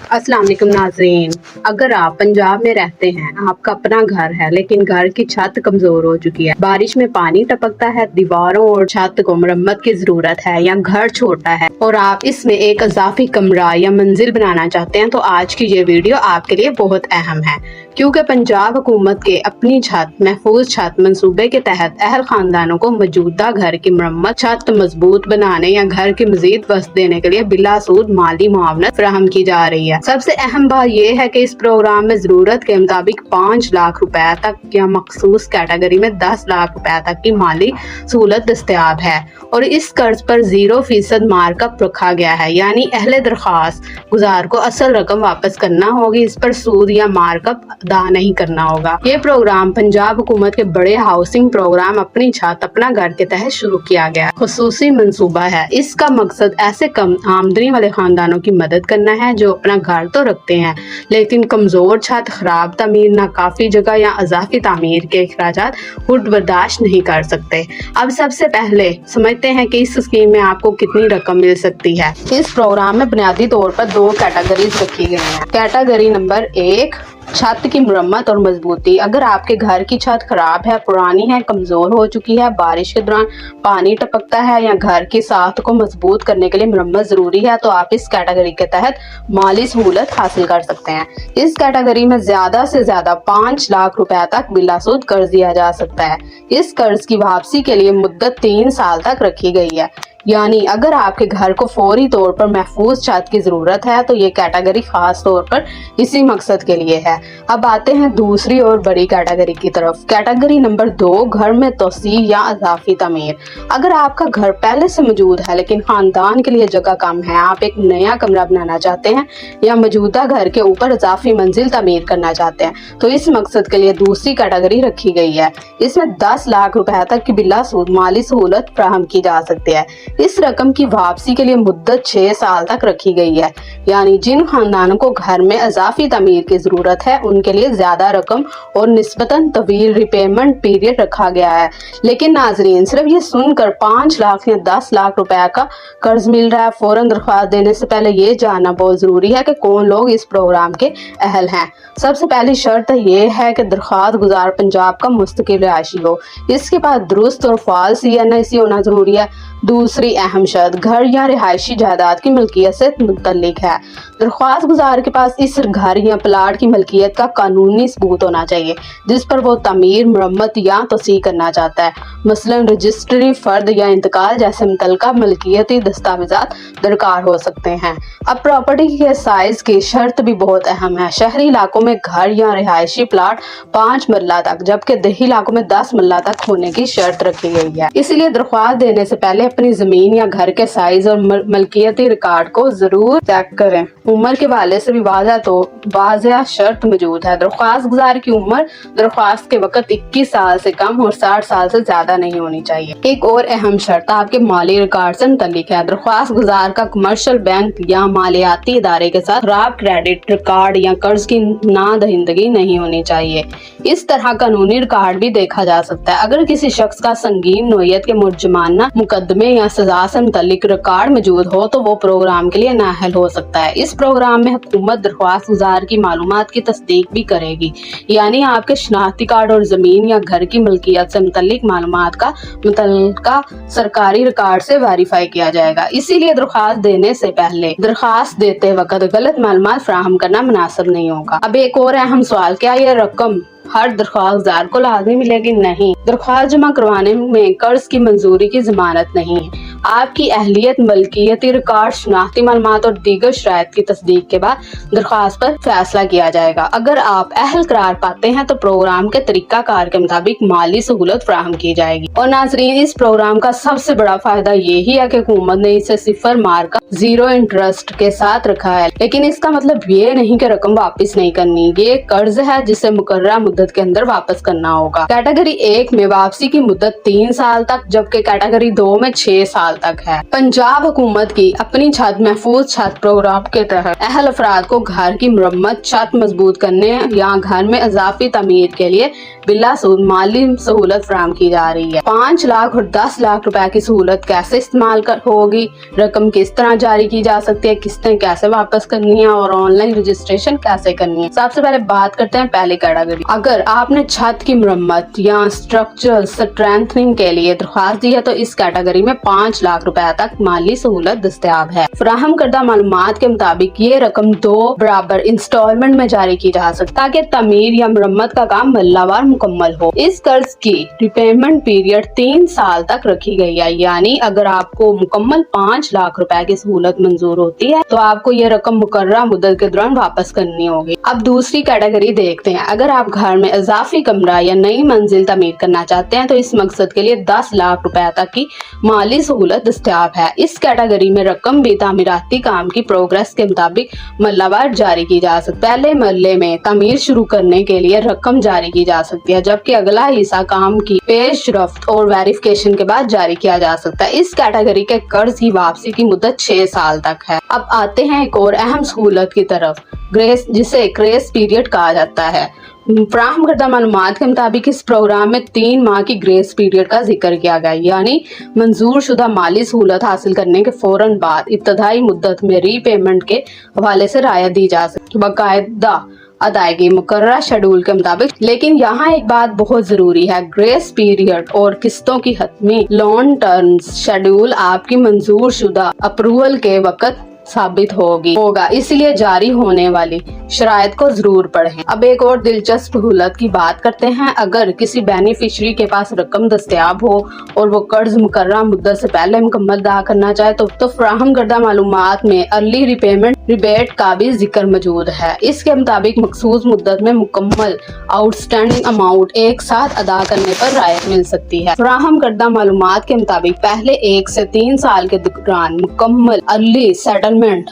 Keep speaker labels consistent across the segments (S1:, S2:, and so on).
S1: अस्सलाम वालेकुम नाज़रीन। अगर आप पंजाब में रहते हैं, आपका अपना घर है लेकिन घर की छत कमजोर हो चुकी है, बारिश में पानी टपकता है, दीवारों और छत को मरम्मत की जरूरत है, या घर छोटा है और आप इसमें एक इजाफी कमरा या मंजिल बनाना चाहते हैं, तो आज की ये वीडियो आपके लिए बहुत अहम है, क्योंकि पंजाब हुकूमत के अपनी छत महफूज छत मंसूबे के तहत अहल खानदानों को मौजूदा घर की मरम्मत, छत मजबूत बनाने या घर की मजीद वसत देने के लिए बिला सूद माली मुआवनत फराहम की जा रही है। सबसे अहम बात यह है कि इस प्रोग्राम में जरूरत के मुताबिक 5 लाख रुपए तक या मखसूस कैटेगरी में 10 लाख रुपए तक की माली सहूलत दस्तयाब है और इस कर्ज पर 0% मार्कअप रखा गया है, यानी अहले दरख्वास्त गुजार को असल रकम वापस करना होगी, इस पर सूद या मार्कअप अदा नहीं करना होगा। ये प्रोग्राम पंजाब हुकूमत के बड़े हाउसिंग प्रोग्राम अपनी छत अपना घर के तहत शुरू किया गया खुसूसी मंसूबा है। इसका मकसद ऐसे कम आमदनी वाले खानदानों की मदद करना है जो अपना घर तो रखते हैं लेकिन कमजोर छत, खराब तमीर, नाकाफी जगह या अजाफी तामीर के अखराजात खुद बर्दाश्त नहीं कर सकते। अब सबसे पहले समझते हैं कि इस स्कीम में आपको कितनी रकम मिल सकती है। इस प्रोग्राम में बुनियादी तौर पर 2 कैटेगरीज रखी गई हैं। कैटेगरी नंबर 1, छत की मरम्मत और मजबूती। अगर आपके घर की छत खराब है, पुरानी है, कमजोर हो चुकी है, बारिश के दौरान पानी टपकता है या घर की साख को मजबूत करने के लिए मरम्मत जरूरी है, तो आप इस कैटेगरी के तहत माली सहूलत हासिल कर सकते हैं। इस कैटेगरी में ज्यादा से ज्यादा 5 लाख रुपए तक बिलासूद कर्ज दिया जा सकता है। इस कर्ज की वापसी के लिए मुद्दत 3 साल तक रखी गई है, यानी अगर आपके घर को फौरी तौर पर महफूज छत की जरूरत है तो ये कैटेगरी खास तौर पर इसी मकसद के लिए है। अब आते हैं दूसरी और बड़ी कैटेगरी की तरफ। कैटेगरी नंबर 2, घर में तोसी या अजाफी तमीर। अगर आपका घर पहले से मौजूद है लेकिन खानदान के लिए जगह कम है, आप एक नया कमरा बनाना चाहते हैं या मौजूदा घर के ऊपर अजाफी मंजिल तमीर करना चाहते हैं, तो इस मकसद के लिए दूसरी कैटेगरी रखी गई है। इसमें 10 लाख रुपए तक की बिला सूद माली सहूलत फराहम की जा सकती है। इस रकम की वापसी के लिए मुद्दत 6 साल तक रखी गई है, यानी जिन खानदानों को घर में इजाफी तमीर की जरूरत है उनके लिए ज्यादा रकम और निस्बतन तवील रिपेमेंट पीरियड रखा गया है। लेकिन नाजरीन, सिर्फ ये सुनकर 5 लाख या 10 लाख रुपए का कर्ज मिल रहा है, फौरन दरख्वास्त देने से पहले ये जानना बहुत जरूरी है कि कौन लोग इस प्रोग्राम के अहल हैं। सबसे पहली शर्त ये है कि दरख्वास्त गुजार पंजाब का मुस्तकिल रिहायशी हो, इसके बाद दुरुस्त और फाल CNIC होना जरूरी है। दूसरी अहम शर्त घर या रिहायशी जायदाद की मलकियत से मुतल्लिक है। दरख्वास्त गुजार के पास इस घर या प्लाट की मलकियत का कानूनी सबूत होना चाहिए जिस पर वो तमीर, मरम्मत या तोसी करना चाहता है, मसलन रजिस्ट्री, फर्द या इंतकाल जैसे मुतल्लिका मलकियती दस्तावेजात दरकार हो सकते हैं। अब प्रॉपर्टी के साइज की शर्त भी बहुत अहम है। शहरी इलाकों में घर या रिहायशी प्लाट 5 मरला तक, जबकि देही इलाकों में 10 मरला तक होने की शर्त रखी गई है। इसलिए दरख्वास्त देने से पहले अपनी जमीन या घर के साइज और मलकियती रिकॉर्ड को जरूर चेक करें। उम्र के वाले से भी वाज़ेह शर्त मौजूद है। दरख्वास्त गुजार की उम्र दरख्वास्त के वक्त 21 साल से कम और 60 साल से ज्यादा नहीं होनी चाहिए। एक और अहम शर्त आपके माली रिकॉर्ड से मुतल्लिक है। दरख्वास्त गुजार का कमर्शियल बैंक या मालियाती इदारे के साथ खराब क्रेडिट रिकॉर्ड या कर्ज की नादहिंदगी नहीं होनी चाहिए। इस तरह कानूनी रिकॉर्ड भी देखा जा सकता है। अगर किसी शख्स का संगीन नोयत के मुर्जमाना मुकदमे या सजा से मुतल्लिक रिकॉर्ड मौजूद हो तो वो प्रोग्राम के लिए नाअहल हो सकता है। इस प्रोग्राम में हुकूमत दरख्वास्त गुजार की मालूमात की तस्दीक भी करेगी, यानी आपके शनाख्ती कार्ड और जमीन या घर की मलकियत से मुतल्लिक मालूमात का मुतल्लिका सरकारी रिकॉर्ड से वेरीफाई किया जाएगा। इसीलिए दरख्वास्त देने से पहले दरख्वास्त देते वक्त गलत मालूमात फराहम करना मुनासिब नहीं होगा। अब एक और अहम सवाल, क्या यह रकम हर दरख्वास्तदार को लाजमी मिलेगी? नहीं। दरख्वास्त जमा करवाने में कर्ज की मंजूरी की जमानत नहीं है। आपकी अहलियत, मलकियती रिकॉर्ड, शनाख्ती मालूमात और दीगर शराइत की तस्दीक के बाद दरख्वास्त पर फैसला किया जाएगा। अगर आप अहल करार पाते हैं तो प्रोग्राम के तरीका कार के मुताबिक माली सहूलत फराहम की जाएगी। और नाजरीन, इस प्रोग्राम का सबसे बड़ा फायदा यही है कि हुकूमत ने इसे 0 मार्का 0 इंटरेस्ट के साथ रखा है, लेकिन इसका मतलब ये नहीं कि रकम वापस नहीं करनी। ये कर्ज है जिसे मुकर्ररा मुद्दत के अंदर वापस करना होगा। कैटेगरी 1 में वापसी की मुद्दत 3 साल तक, जबकि कैटेगरी 2 में 6 साल तक है। पंजाब हुकूमत की अपनी छत महफूज छत प्रोग्राम के तहत अहल अफराद को घर की मरम्मत, छत मजबूत करने या घर में इजाफी तमीर के लिए बिला सूद माली सहूलत फराहम की जा रही है। 5 लाख और 10 लाख रुपए की सहूलत कैसे इस्तेमाल होगी, रकम किस तरह जारी की जा सकती है, किस्तें कैसे वापस करनी है और ऑनलाइन रजिस्ट्रेशन कैसे करनी है। सबसे पहले बात करते हैं पहली कैटेगरी। अगर आपने छत की मरम्मत या स्ट्रक्चरल स्ट्रेंथनिंग के लिए दरख्वास्त दी है तो इस कैटेगरी में 5 लाख रुपए तक माली सहूलत दस्तयाब है। फराहम करदा मालूमात के मुताबिक ये रकम 2 बराबर इंस्टॉलमेंट में जारी की जा सकती है ताकि तमीर या मरम्मत का काम मल्लावार मुकम्मल हो। इस कर्ज की रिपेमेंट पीरियड 3 साल तक रखी गई है, यानी अगर आपको मुकम्मल 5 लाख रुपए की सहूलत मंजूर होती है तो आपको ये रकम मुकर्रर मुद्दत के दौरान वापस करनी होगी। अब दूसरी कैटेगरी देखते हैं। अगर आप घर में इजाफी कमरा या नई मंजिल तमीर करना चाहते हैं तो इस मकसद के लिए 10 लाख रुपए तक की माली सहूलत दस्तयाब है। इस कैटेगरी में रकम भी तामीराती काम की प्रोग्रेस के मुताबिक मल्लावार जारी की जा सकती है। पहले मरले में तमीर शुरू करने के लिए रकम जारी की जा सकती है, जबकि अगला हिस्सा काम की पेशरफ्त और वेरिफिकेशन के बाद जारी किया जा सकता है। इस कैटेगरी के कर्ज की वापसी की मुद्दत 6 साल तक है। अब आते हैं एक और अहम सहूलत की तरफ, ग्रेस, जिसे ग्रेस पीरियड कहा जाता है। फराहम करदा मालूमात के मुताबिक इस प्रोग्राम में 3 माह की ग्रेस पीरियड का जिक्र किया गया, यानी मंजूर शुदा माली सहूलत हासिल करने के फौरन बाद इब्तदाई मुद्दत में रीपेमेंट के हवाले से रायत दी जा सकती, बाकायदा अदायगी मुकर्रर शेड्यूल के मुताबिक। लेकिन यहाँ एक बात बहुत जरूरी है, ग्रेस पीरियड और किस्तों की हतमी लॉन्ग टर्म शेड्यूल आपकी मंजूर शुदा अप्रूवल के वक्त साबित होगा, इसलिए जारी होने वाली शराइत को जरूर पढ़ें। अब एक और दिलचस्प सहूलत की बात करते हैं। अगर किसी बेनिफिशरी के पास रकम दस्तयाब हो और वो कर्ज मुकर्रर मुद्दत से पहले मुकम्मल अदा करना चाहे तो फराहम करदा मालूमात में अर्ली रिपेमेंट रिबेट का भी जिक्र मौजूद है। इसके मुताबिक मखसूस मुद्दत में मुकम्मल आउटस्टैंडिंग अमाउंट एक साथ अदा करने पर रायत मिल सकती है। फराहम करदा मालूमात के मुताबिक पहले 1 से 3 साल के दौरान मुकम्मल अर्ली सेटलमेंट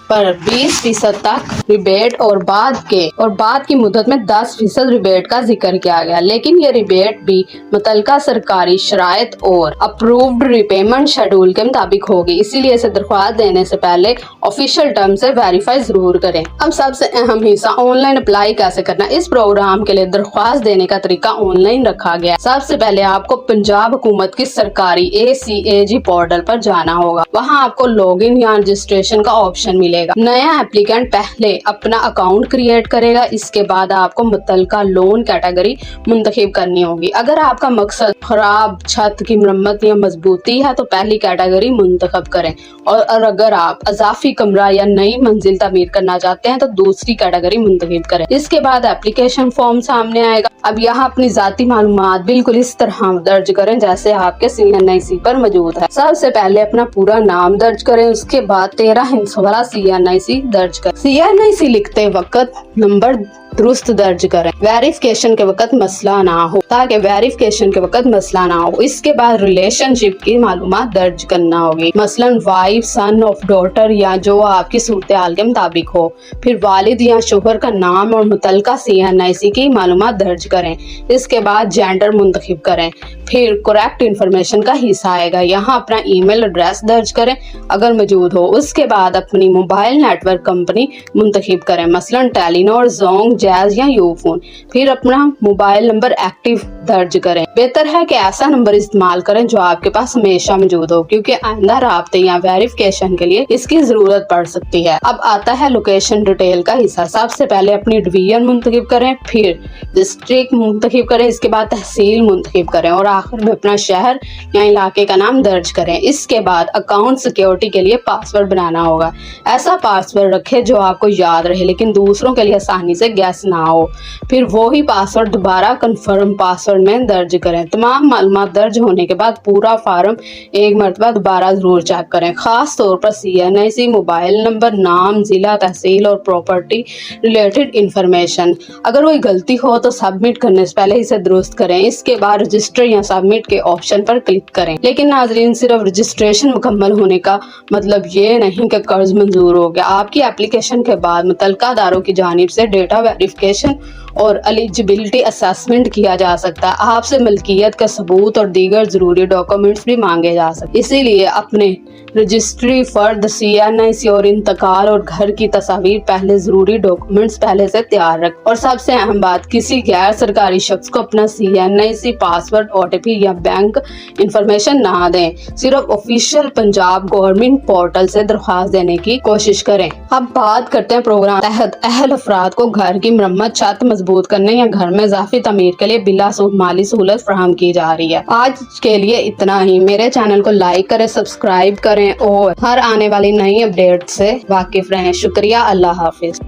S1: पर 20% तक रिबेट और बाद की मुद्दत में 10% रिबेट का जिक्र किया गया, लेकिन ये रिबेट भी मुतलका सरकारी शराइत और अप्रूव्ड रिपेमेंट शेड्यूल के मुताबिक होगी, इसीलिए इसे दरख्वास्त देने से पहले ऑफिशियल टर्म से वेरीफाई जरूर करें। अब सबसे अहम हिस्सा ऑनलाइन अप्लाई कैसे करना। इस प्रोग्राम के लिए दरख्वास्त देने का तरीका ऑनलाइन रखा गया। सबसे पहले आपको पंजाब हुकूमत की सरकारी ACAG पोर्टल पर जाना होगा, वहाँ आपको लॉग इन या रजिस्ट्रेशन का ऑप्शन मिलेगा। नया एप्लीकेंट पहले अपना अकाउंट क्रिएट करेगा, इसके बाद आपको मुतलका लोन कैटेगरी मुंतखब करनी होगी। अगर आपका मकसद खराब छत की मरम्मत या मजबूती है तो पहली कैटेगरी मुंतखब करें, और अगर आप इजाफी कमरा या नई मंजिल तमीर करना चाहते हैं तो दूसरी कैटेगरी मुंतखब करें। इसके बाद एप्लीकेशन फॉर्म सामने आएगा। अब यहाँ अपनी जाती मालूमात बिल्कुल इस तरह दर्ज करें जैसे आपके CNIC पर मौजूद है। सबसे पहले अपना पूरा नाम दर्ज करें, उसके बाद 13 हिंस वाला CNIC दर्ज करें। CNIC लिखते वक्त नंबर दुरुस्त दर्ज करें, वेरिफिकेशन के वक्त मसला ना हो, ताकि वेरिफिकेशन के वक्त मसला ना हो। इसके बाद रिलेशनशिप की मालूमात दर्ज करना होगी, मसलन वाइफ, सन ऑफ डॉटर या जो आपकी सूरत हाल के मुताबिक हो। फिर वालिद या शोहर का नाम और मुतलका CNIC की मालूमात दर्ज करें। इसके बाद जेंडर मुंतखब करें। फिर करेक्ट इन्फॉर्मेशन का हिस्सा आएगा, यहाँ अपना ईमेल एड्रेस दर्ज करें अगर मौजूद हो। उसके बाद अपनी मोबाइल नेटवर्क कंपनी मुंतखब करें, मसलन टेलीनॉर, जोंग, जैज या यूफोन। फिर अपना मोबाइल नंबर एक्टिव दर्ज करें। बेहतर है कि ऐसा नंबर इस्तेमाल करें जो आपके पास हमेशा मौजूद हो, क्योंकि आइंदा राब्ते या वेरिफिकेशन के लिए इसकी जरूरत पड़ सकती है। अब आता है लोकेशन डिटेल का हिस्सा। सबसे पहले अपनी डिवीजन मुंतखब करें, फिर डिस्ट्रिक्ट मुंतखब करें, इसके बाद तहसील मुंतखब करें और आखिर में अपना शहर या इलाके का नाम दर्ज करें। इसके बाद अकाउंट सिक्योरिटी के लिए पासवर्ड बनाना होगा। ऐसा पासवर्ड रखें जो आपको याद रहे लेकिन दूसरों के लिए आसानी से गैस ना हो। फिर वो ही पासवर्ड दोबारा कंफर्म पासवर्ड में दर्ज करें। तमाम मालूमात दर्ज होने के बाद पूरा फार्म एक मरतबा दोबारा जरूर चेक करें, खास तौर पर CNIC, मोबाइल नंबर, नाम, जिला, तहसील और प्रॉपर्टी रिलेटेड इंफॉर्मेशन। अगर कोई गलती हो तो सबमिट करने से पहले इसे दुरुस्त करें। इसके बाद रजिस्टर या सबमिट के ऑप्शन पर क्लिक करें। लेकिन नाजरीन, सिर्फ रजिस्ट्रेशन मुकम्मल होने का मतलब ये नहीं कि कर्ज मंजूर हो गया। आपकी एप्लीकेशन के बाद मुतलका दारों की जानिब से डेटा वेरिफिकेशन और एलिजिबिलिटी असेसमेंट किया जा सकता है। आपसे मलकियत का सबूत और दीगर जरूरी डॉक्यूमेंट्स भी मांगे जा सकते। इसीलिए अपने रजिस्ट्री, फर्द, CNIC और इंतकाल और घर की तस्वीर पहले जरूरी डॉक्यूमेंट्स पहले से तैयार रख। और सबसे अहम बात, किसी गैर सरकारी शख्स को अपना CNIC पासवर्ड और OTP या बैंक इंफॉर्मेशन ना दें। सिर्फ ऑफिशियल पंजाब गवर्नमेंट पोर्टल से दरख्वास्त देने की कोशिश करें। अब बात करते हैं प्रोग्राम तहत अहल अफराद को घर की मरम्मत, छत मजबूत करने या घर में इजाफी तमीर के लिए बिला सूद माली सहूलत फराहम की जा रही है। आज के लिए इतना ही। मेरे चैनल को लाइक करें, सब्सक्राइब करें और हर आने वाली नई अपडेट से वाकिफ रहें। शुक्रिया। अल्लाह हाफिज।